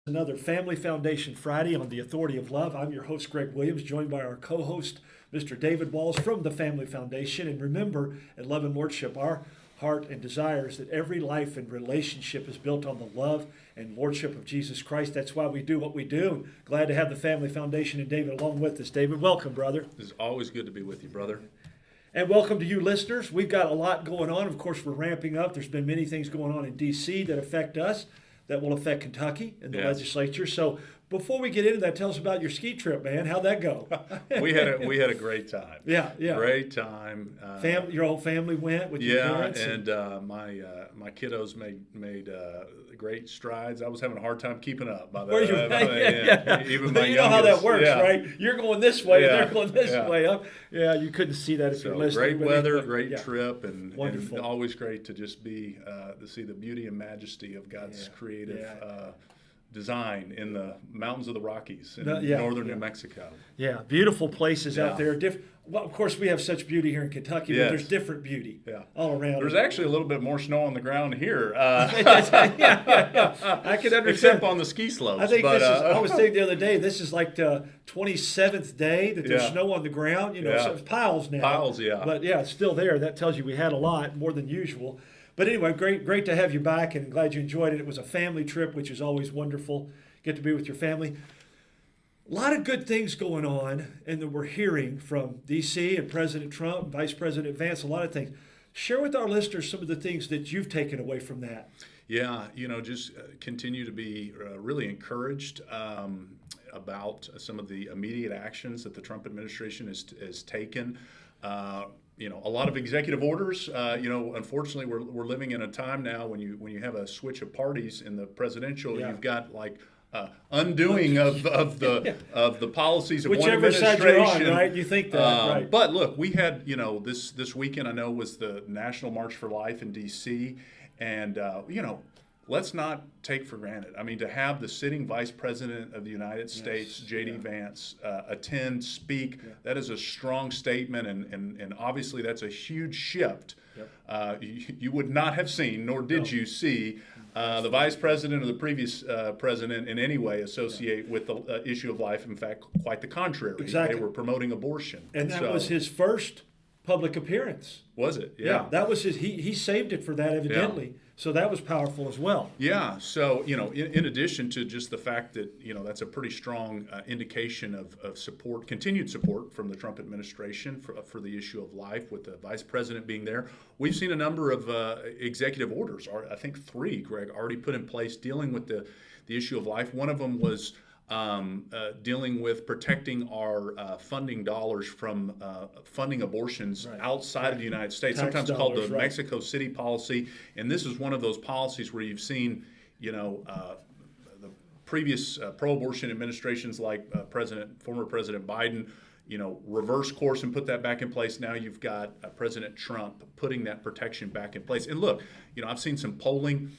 Another Family Foundation Friday on the Authority of Love. I'm your host, Greg Williams, joined by our co-host, Mr. David Walls from the Family Foundation. And remember, at Love and Lordship, our heart and desire is that every life and relationship is built on the love and lordship of Jesus Christ. That's why we do what we do. Glad to have the Family Foundation and David along with us. David, welcome, brother. It's always good to be with you, brother. And welcome to you listeners. We've got a lot going on. Of course, we're ramping up. There's been many things going on in D.C. that affect us, that will affect Kentucky and the legislature. So before we get into that, tell us about your ski trip, man. How'd that go? we had a great time. Yeah. Great time. Your whole family went with your parents? And my kiddos made great strides. I was having a hard time keeping up. By the way, even my you know how that works, yeah. right? You're going this way, and they're going this way. You couldn't see that if you're listening. Great weather, great trip, and always great to just be to see the beauty and majesty of God's creative design in the mountains of the Rockies in northern New Mexico. Yeah, beautiful places out there. Well, of course, we have such beauty here in Kentucky, but there's different beauty all around. There's actually a little bit more snow on the ground here. I can understand. Except on the ski slopes. I think I was saying the other day, this is like the 27th day that there's snow on the ground. So it's piles now. Piles, But it's still there. That tells you we had a lot, more than usual. But anyway, great to have you back, and glad you enjoyed it. It was a family trip, which is always wonderful. Get to be with your family. A lot of good things going on, and that we're hearing from D.C. and President Trump, and Vice President Vance, a lot of things. Share with our listeners some of the things that you've taken away from that. Yeah, just continue to be really encouraged about some of the immediate actions that the Trump administration has taken. A lot of executive orders. Unfortunately, we're living in a time now when you have a switch of parties in the presidential, you've got like undoing of the policies of whichever one administration. Side you're on, right? You think that, right? But look, we had this weekend. I know was the National March for Life in D.C. and let's not take for granted. I mean, to have the sitting Vice President of the United States, J.D. Vance, attend, speak, that is a strong statement, and obviously that's a huge shift. You would not have seen, nor did you see, the Vice President or the previous president in any way associate with the issue of life. In fact, quite the contrary. Exactly. They were promoting abortion. And that was his first public appearance. Was it? Yeah. That was his. He saved it for that, evidently. Yeah. So that was powerful as well. Yeah. So, in addition to just the fact that, that's a pretty strong indication of support, continued support from the Trump administration for the issue of life, with the vice president being there, we've seen a number of executive orders, I think 3, Greg, already put in place dealing with the issue of life. One of them was dealing with protecting our funding dollars from funding abortions outside of the United States, Tax sometimes dollars, called the Mexico City policy. And this is one of those policies where you've seen, the previous pro-abortion administrations like former President Biden, reverse course and put that back in place. Now you've got President Trump putting that protection back in place. And look, I've seen some polling.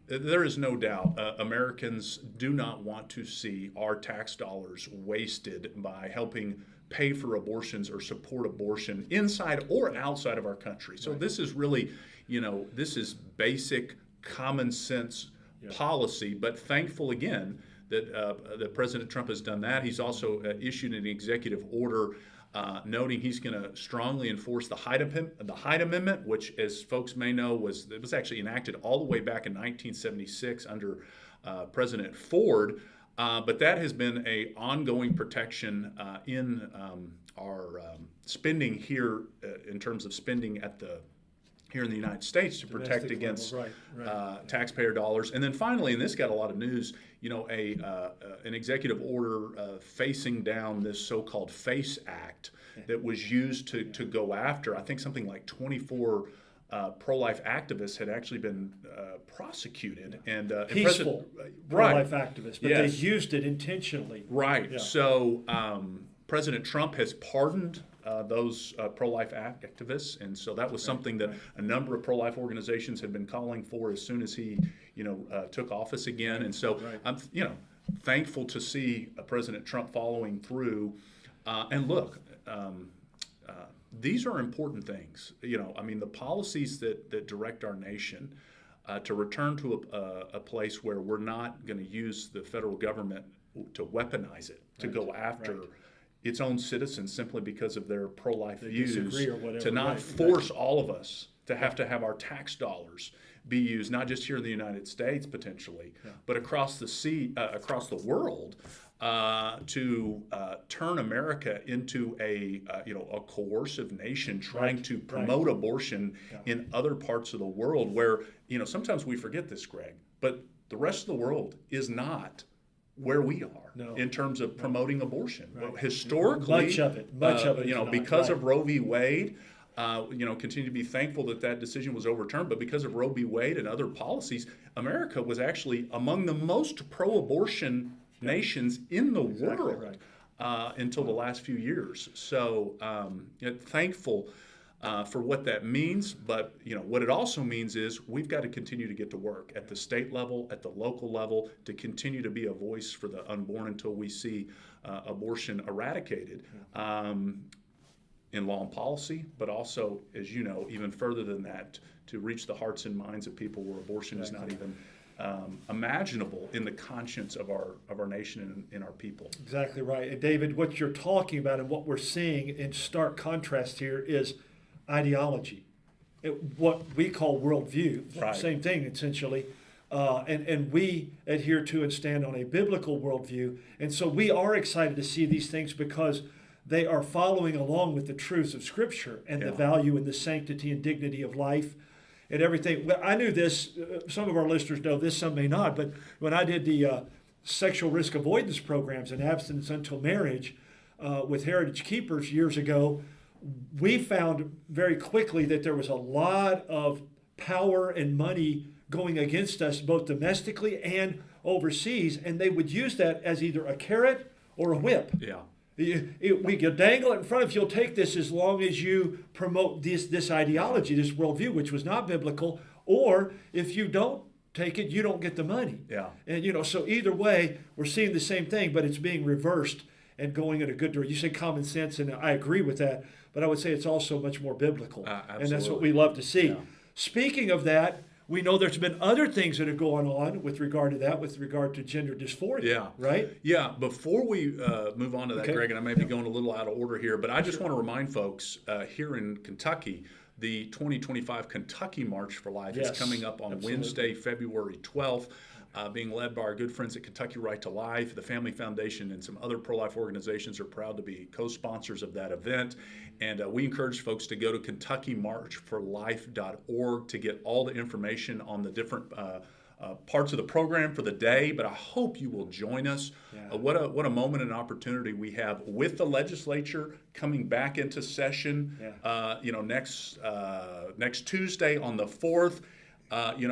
There is no doubt Americans do not want to see our tax dollars wasted by helping pay for abortions or support abortion inside or outside of our country. So this is really, this is basic common sense policy, but thankful again that President Trump has done that. He's also issued an executive order noting he's going to strongly enforce the Hyde Amendment, which, as folks may know, was actually enacted all the way back in 1976 under President Ford. But that has been an ongoing protection in our spending here, in terms of spending here in the United States to protect against taxpayer dollars. And then finally, and this got a lot of news, an executive order facing down this so-called FACE Act that was used to go after, I think something like 24 pro-life activists had actually been prosecuted. And peaceful pro-life activists, but they used it intentionally. Right. Yeah. So President Trump has pardoned those pro-life activists, and so that was something that a number of pro-life organizations had been calling for as soon as he, took office again. And so I'm, thankful to see President Trump following through. And look, these are important things. The policies that direct our nation to return to a place where we're not going to use the federal government to weaponize it, to go after its own citizens simply because of their pro-life views, or whatever, to not force all of us to have our tax dollars be used, not just here in the United States potentially, but across the world, to turn America into a coercive nation trying to promote abortion in other parts of the world where, sometimes we forget this, Greg, but the rest of the world is not where we are in terms of promoting abortion. Historically, much of it is not, because of Roe v. Wade, continue to be thankful that decision was overturned. But because of Roe v. Wade and other policies, America was actually among the most pro-abortion nations in the world until the last few years. So thankful for what that means, but what it also means is we've got to continue to get to work at the state level, at the local level, to continue to be a voice for the unborn until we see abortion eradicated in law and policy, but also, as you know, even further than that, to reach the hearts and minds of people where abortion is not even imaginable in the conscience of our nation and our people. Exactly right. And David, what you're talking about and what we're seeing in stark contrast here is ideology, what we call worldview, same thing essentially, and we adhere to and stand on a biblical worldview, and so we are excited to see these things because they are following along with the truths of Scripture and the value and the sanctity and dignity of life and everything. Well, I knew this, some of our listeners know this, some may not, but when I did the sexual risk avoidance programs and abstinence until marriage with Heritage Keepers years ago, we found very quickly that there was a lot of power and money going against us, both domestically and overseas, and they would use that as either a carrot or a whip. We could dangle it in front of you. You'll take this as long as you promote this ideology, this worldview, which was not biblical, or if you don't take it, you don't get the money. And so either way, we're seeing the same thing, but it's being reversed and going in a good direction. You say common sense, and I agree with that, but I would say it's also much more biblical. And that's what we love to see. Speaking of that, we know there's been other things that are going on with regard to that, with regard to gender dysphoria, right? Yeah, before we move on to that, Greg, and I may be going a little out of order here, but I just want to remind folks here in Kentucky, the 2025 Kentucky March for Life is coming up on Wednesday, February 12th. Being led by our good friends at Kentucky Right to Life. The Family Foundation and some other pro-life organizations are proud to be co-sponsors of that event. And we encourage folks to go to KentuckyMarchForLife.org to get all the information on the different parts of the program for the day. But I hope you will join us. What a moment and opportunity we have with the legislature coming back into session. Next Tuesday on the 4th.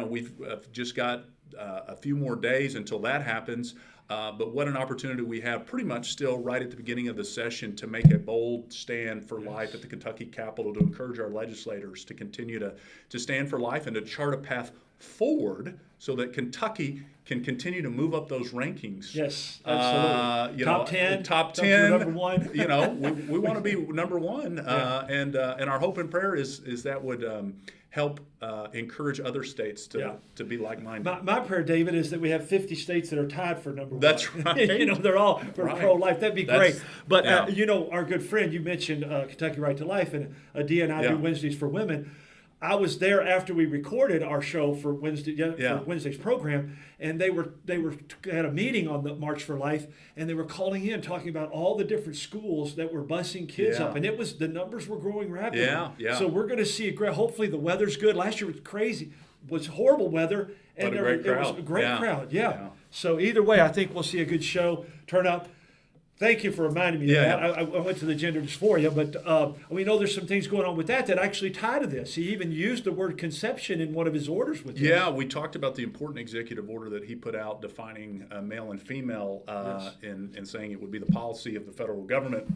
We've just got a few more days until that happens, but what an opportunity we have pretty much still right at the beginning of the session to make a bold stand for life at the Kentucky Capitol, to encourage our legislators to continue to stand for life and to chart a path forward so that Kentucky can continue to move up those rankings. Yes, absolutely. Top 10, number one. We want to be number one, and our hope and prayer is that would help encourage other states to be like-minded. My prayer, David, is that we have 50 states that are tied for number one. That's right. They're all for pro-life. That'd be great. But, our good friend, you mentioned Kentucky Right to Life, and Adia and I do Wednesdays for Women. I was there after we recorded our show for Wednesday's program, and they had a meeting on the March for Life, and they were calling in talking about all the different schools that were busing kids up, and the numbers were growing rapidly. So we're going to see hopefully the weather's good. Last year was crazy, was horrible weather, and it was a great crowd. So either way, I think we'll see a good show turn up. Thank you for reminding me of that. I went to the gender dysphoria, but we know there's some things going on with that actually tie to this. He even used the word conception in one of his orders with this. Yeah, we talked about the important executive order that he put out defining male and female and saying it would be the policy of the federal government.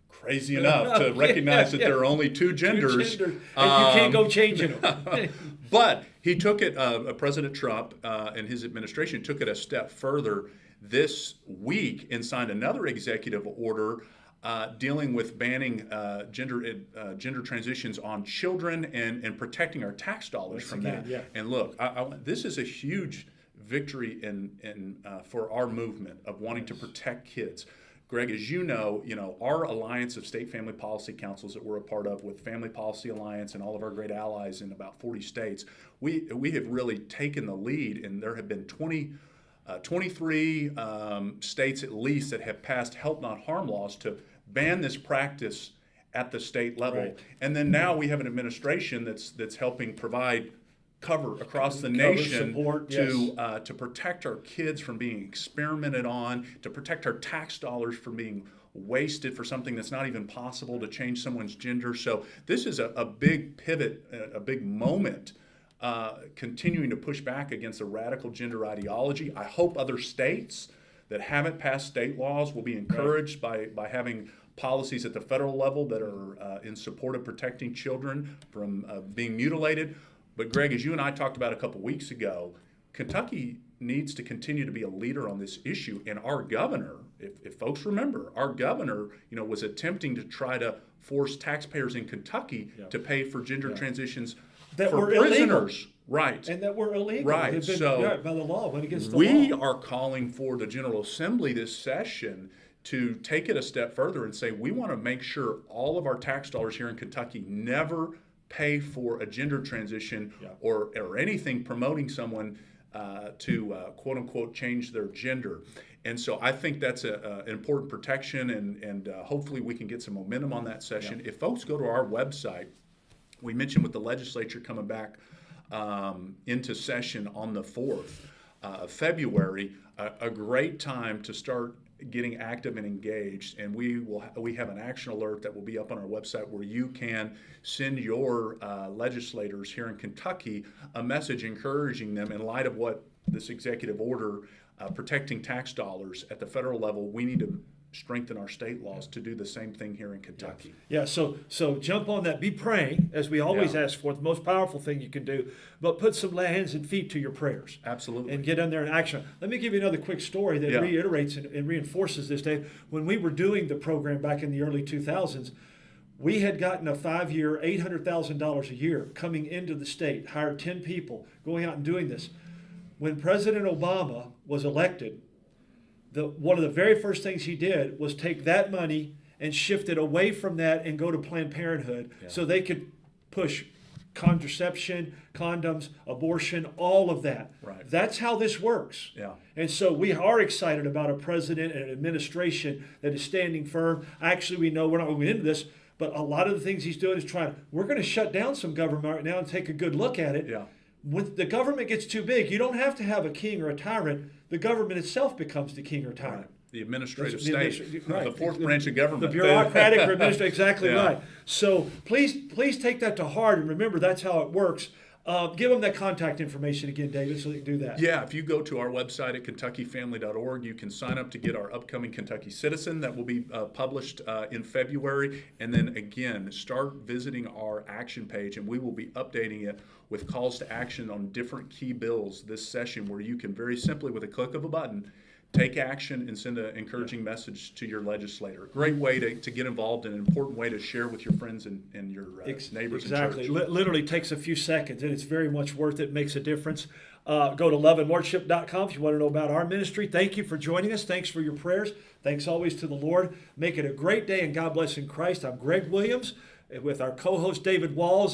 Crazy enough to recognize that there are only two genders. And you can't go changing them. But he took it, President Trump and his administration took it a step further this week and signed another executive order dealing with banning gender transitions on children and protecting our tax dollars from that. Yeah. And look, this is a huge victory for our movement of wanting to protect kids. Greg, as you know, our alliance of state family policy councils that we're a part of with Family Policy Alliance and all of our great allies in about 40 states, we have really taken the lead, and there have been 23 states at least that have passed help not harm laws to ban this practice at the state level. Right. And then now we have an administration that's helping provide cover across the nation support, to protect our kids from being experimented on, to protect our tax dollars from being wasted for something that's not even possible, to change someone's gender. So this is a big pivot, a big moment, continuing to push back against a radical gender ideology. I hope other states that haven't passed state laws will be encouraged by having policies at the federal level that are in support of protecting children from being mutilated. But Greg, as you and I talked about a couple weeks ago, Kentucky needs to continue to be a leader on this issue. And our governor, if folks remember, our governor, was attempting to try to force taxpayers in Kentucky to pay for gender transitions that for were prisoners. Illegal. Right. And that were illegal. Right. They've been, So by the law, went against the we law. are calling for the General Assembly this session to take it a step further and say we want to make sure all of our tax dollars here in Kentucky never pay for a gender transition or anything promoting someone to quote unquote change their gender. And so I think that's an important protection, and hopefully we can get some momentum on that session. If folks go to our website, we mentioned with the legislature coming back into session on the 4th of February, a great time to start getting active and engaged. And we have an action alert that will be up on our website where you can send your legislators here in Kentucky a message encouraging them, in light of what this executive order protecting tax dollars at the federal level, we need to strengthen our state laws to do the same thing here in Kentucky. Yeah, so jump on that. Be praying, as we always ask for, the most powerful thing you can do, but put some hands and feet to your prayers. Absolutely. And get in there in action. Let me give you another quick story that reiterates and reinforces this, Dave. When we were doing the program back in the early 2000s, we had gotten a 5-year, $800,000 a year coming into the state, hired 10 people, going out and doing this. When President Obama was elected, one of the very first things he did was take that money and shift it away from that and go to Planned Parenthood so they could push contraception, condoms, abortion, all of that. Right. That's how this works. Yeah. And so we are excited about a president and an administration that is standing firm. Actually, we know we're not going to get into this, but a lot of the things he's doing is we're going to shut down some government right now and take a good look at it. Yeah. When the government gets too big, you don't have to have a king or a tyrant. The government itself becomes the king or tyrant. Right. The administrative That's state, right. the fourth branch of government. The bureaucratic or administrative, exactly Yeah. right. So please take that to heart and remember that's how it works. Give them that contact information again, David, so they can do that. Yeah, if you go to our website at KentuckyFamily.org, you can sign up to get our upcoming Kentucky Citizen that will be published in February. And then again, start visiting our action page, and we will be updating it with calls to action on different key bills this session, where you can very simply, with a click of a button, take action and send an encouraging message to your legislator. Great way to get involved, and an important way to share with your friends and your neighbors Exactly. in church. Literally takes a few seconds, and it's very much worth it. Makes a difference. Go to loveandlordship.com if you want to know about our ministry. Thank you for joining us. Thanks for your prayers. Thanks always to the Lord. Make it a great day, and God bless in Christ. I'm Greg Williams with our co-host David Walls.